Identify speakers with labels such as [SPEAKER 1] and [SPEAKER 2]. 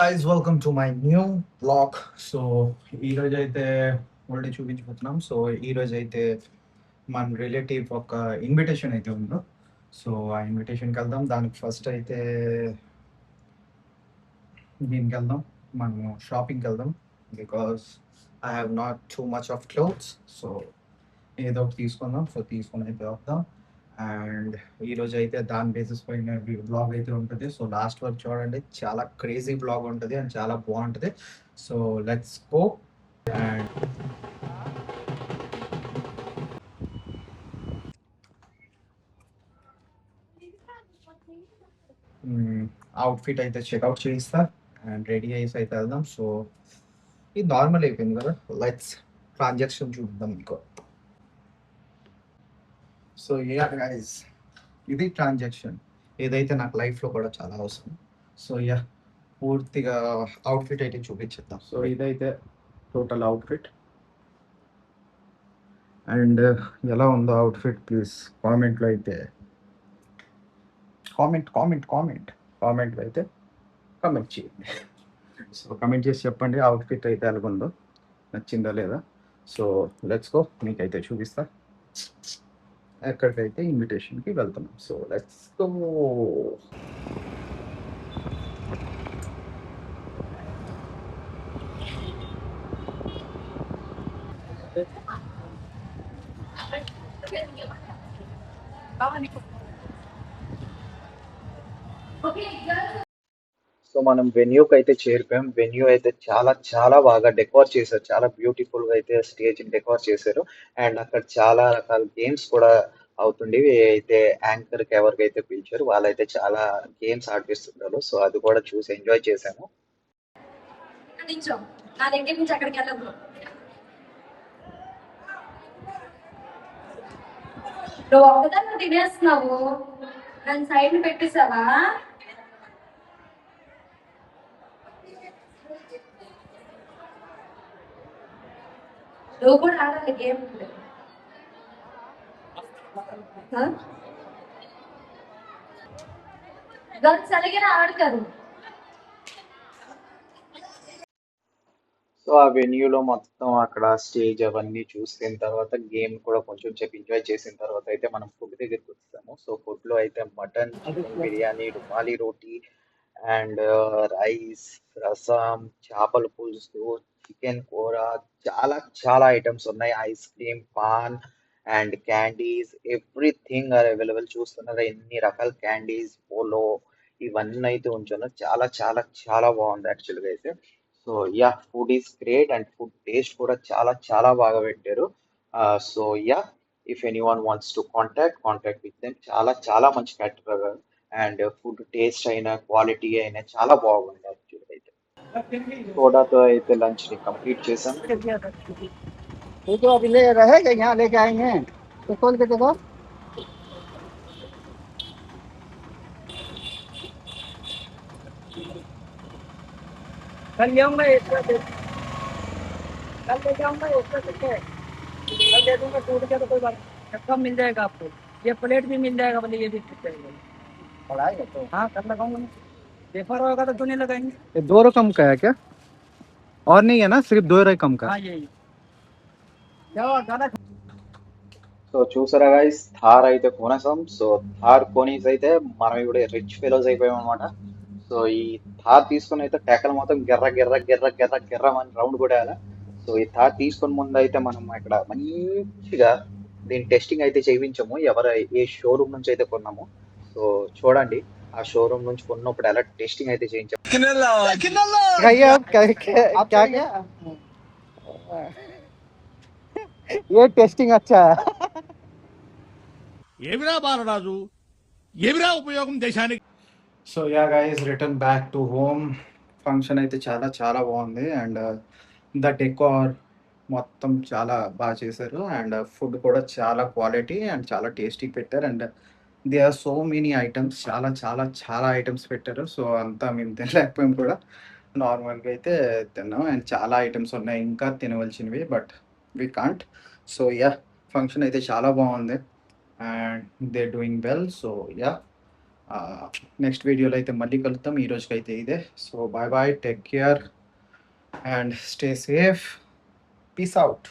[SPEAKER 1] Guys, welcome to my new vlog. So ఈ రోజు అయితే ఆల్రెడీ చూపించిపోతున్నాం. సో ఈ రోజు అయితే మన రిలేటివ్ ఒక ఇన్విటేషన్ అయితే ఉందో. సో ఆ ఇన్విటేషన్కి వెళ్దాం. దానికి ఫస్ట్ అయితే దీనికి వెళ్దాం. మనము షాపింగ్కి వెళ్దాం. Because I have not too much of clothes. So ఏదో ఒకటి తీసుకుందాం. సో తీసుకొని అయితే వద్దాం. అండ్ ఈరోజు అయితే దాని బేసిస్ పైన బ్లాగ్ అయితే ఉంటుంది. సో లాస్ట్ వరకు చూడండి, చాలా క్రేజీ బ్లాగ్ ఉంటుంది అండ్ చాలా బాగుంటుంది. So let's go. And outfit అయితే చెక్అవుట్ చేయిస్తా అండ్ రెడీ అయ్యేసి అయితే వెళ్దాం. సో ఇది నార్మల్ అయిపోయింది కదా, లెట్స్ ట్రాన్సాక్షన్ చూద్దాం మీకు. సో యా గైస్, ఇది ట్రాన్సాక్షన్ ఏదైతే నాకు లైఫ్లో కూడా చాలా అవసరం. సో యా, పూర్తిగా అవుట్ఫిట్ అయితే చూపించేద్దాం. సో ఇదైతే టోటల్ అవుట్ఫిట్. అండ్ ఎలా ఉందో అవుట్ఫిట్ ప్లీజ్ కామెంట్లో అయితే కామెంట్లో అయితే కామెంట్ చేయండి. సో కమెంట్ చేసి చెప్పండి అవుట్ఫిట్ అయితే ఎలాగుందో, నచ్చిందా లేదా. సో లెట్స్ గో, మీకైతే చూపిస్తా ఎక్కడికైతే ఇన్విటేషన్కి వెళ్తున్నాం. So let's go. సో మనం వెన్యూకి అయితే చేరిపోయాం. వెన్యూ అయితే చాలా చాలా బాగా డెకోర్ చేశారు, చాలా బ్యూటిఫుల్ గా అయితే స్టేజ్ డెకోర్ చేశారు. అండ్ అక్కడ చాలా రకాల గేమ్స్ కూడా అవుతుండేవి. అయితే యాంకర్ కి ఎవరికైతే పిలిచారు వాళ్ళైతే చాలా గేమ్స్ ఆడిపిస్తున్నారు. సో అది కూడా చూసి ఎంజాయ్ చేశాము. నా దగ్గర నుంచి అక్కడికి వెళ్ళదు. నువ్వు ఒకదాన్ని తినేస్తున్నావు, నన్ను సైడ్ పెట్టేసావా? నువ్వు కూడా ఆడాలి గేమ్. గర్ల్స్ అలాగే ఆడతారు. సో ఆ వెన్యూలో మొత్తం అక్కడ స్టేజ్ అవన్నీ చూసిన తర్వాత గేమ్ కూడా కొంచెం సేపు ఎంజాయ్ చేసిన తర్వాత అయితే మనం ఫుడ్ దగ్గరికి వచ్చాము. సో ఫుడ్ లో అయితే mutton, chicken biryani, rumali roti and rice, rasam, చేపల పులుసు, చికెన్ కూర, చాలా చాలా ఐటమ్స్ ఉన్నాయి. Ice cream, paan and candies, everything are available. చూస్తున్నారా ఎన్ని రకాల క్యాండీస్, పోలో, ఇవన్నీ అయితే ఉంచున్నారు. చాలా చాలా చాలా బాగుంది యాక్చువల్గా అయితే. So yeah, food is great and food taste కూడా చాలా చాలా బాగా పెట్టారు. So yeah, if any one wants to contact with them. చాలా చాలా మంచి క్యాటర్ అండ్ ఫుడ్ టేస్ట్ అయినా క్వాలిటీ అయినా చాలా బాగుంది యాక్చువల్గా అయితే. సోడాతో అయితే లంచ్ ని కంప్లీట్ చేసాం.
[SPEAKER 2] वो तो अभी ले रहेगा, यहाँ लेके आएंगे तो खोल के देखो। कल ले आऊंगा एक्स्ट्रा कल ले जाऊंगा एक्स्ट्रा करके कल दे दूंगा। टूट गया तो कोई बात नहीं, सब मिल जाएगा आपको। ये प्लेट भी मिल जाएगा, मतलब ये भी मिल जाएगा। पढ़ाएगा तो हाँ कल लगाऊंगा मैं। पेपर होगा तो क्यों नहीं लगाएंगे।
[SPEAKER 1] ये 2 रकम का है क्या? और नहीं है ना, सिर्फ 2 रकम का?
[SPEAKER 2] हाँ यही क्या हुआ गाना।
[SPEAKER 1] సో చూసారా గైస్, థార్ అయితే కొనేసాం. సో థార్ కొనేసి అయితే మనం ఇప్పుడు రిచ్ ఫెలోస్ అయిపోయాం అనమాట. సో ఈ థార్ తీసుకొని అయితే టెకల మొత్తం గిర్ర గిర్ర గిర్ర గిర్ర గిర్ర అని రౌండ్ కొట్టేయాలి. సో ఈ థార్ తీసుకొని ముందు అయితే మనం ఇక్కడ మంచిగా దీని టెస్టింగ్ అయితే చేయించాము, ఏ షోరూమ్ నుంచి అయితే కొన్నాము. సో చూడండి, ఆ షోరూమ్ నుంచి కొన్నప్పుడు ఎలా టెస్టింగ్ అయితే చేయించాము.
[SPEAKER 2] भैया क्या क्या ये टेस्टिंग अच्छा है।
[SPEAKER 3] ఏమిరా బాలరాజు, ఏమిరా ఉపయోగం దేశానికి?
[SPEAKER 1] So yeah guys, return back to home. Function అయితే చాలా చాలా బాగుంది అండ్ ద డెకోర్ మొత్తం చాలా బాగా చేశారు. అండ్ ఫుడ్ కూడా చాలా క్వాలిటీ అండ్ చాలా టేస్టీ పెట్టారు. And they are so many items, చాలా చాలా చాలా ఐటమ్స్ పెట్టారు. సో అంతా మేము తినలేకపోయాం కూడా, నార్మల్గా అయితే తిన్నాం. అండ్ చాలా ఐటమ్స్ ఉన్నాయి ఇంకా తినవలసినవి, but we can't. So yeah, function అయితే చాలా బాగుంది and they doing well. So yeah, next వీడియోలో అయితే మళ్ళీ కలుద్దాం. ఈ రోజుకైతే ఇదే. So bye bye, take care and stay safe. Peace out.